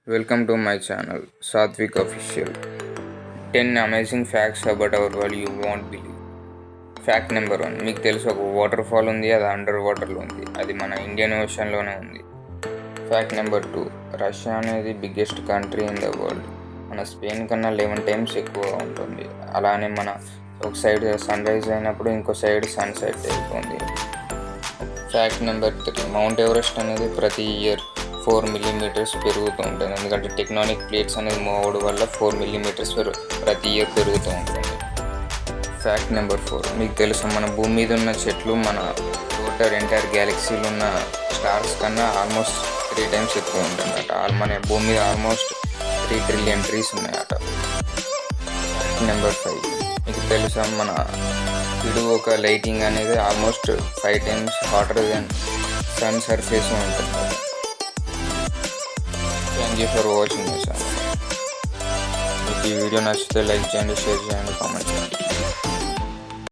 Welcome to my channel, Satvik Official. 10 amazing facts about our world you won't believe. Fact number 1, మీకు తెలుసు ఒక water fall ఉంది, అది under వాటర్లో ఉంది, అది మన ఇండియన్ ఓషన్లోనే ఉంది. ఫ్యాక్ట్ నెంబర్ 2, రష్యా అనేది biggest country in the world. మన స్పెయిన్ కన్నా 11 times ఎక్కువగా ఉంటుంది. అలానే మన ఒక సైడ్ సన్ రైజ్ అయినప్పుడు ఇంకో సైడ్ సన్ సెట్ అవుతుంది. ఫ్యాక్ట్ నెంబర్ 3, మౌంట్ ఎవరెస్ట్ అనేది ప్రతి ఇయర్ 4 millimeters పెరుగుతూ ఉంటుంది. ఎందుకంటే టెక్టానిక్ ప్లేట్స్ అనేది మూవ్ అవ్వడం వల్ల 4 millimeters ప్రతి ఇయర్ పెరుగుతూ ఉంటుంది. ఫ్యాక్ట్ నెంబర్ 4, మీకు తెలుసు మన భూమి మీద ఉన్న చెట్లు మన టోటల్ ఎంటైర్ గ్యాలక్సీలో ఉన్న స్టార్స్ కన్నా ఆల్మోస్ట్ 3 times ఎక్కువ ఉంటుందట. మన భూమి మీద ఆల్మోస్ట్ 3 trillion trees ఉన్నాయట. ఫ్యాక్ట్ నెంబర్ 5, మీకు తెలుసా మన ఒక లైటింగ్ అనేది almost 5 times hotter than sun surface ఉంటుంది. Thank you for watching my channel. మీకు ఈ వీడియో నచ్చితే లైక్ చేయండి, షేర్ చేయండి, కామెంట్ చేయండి.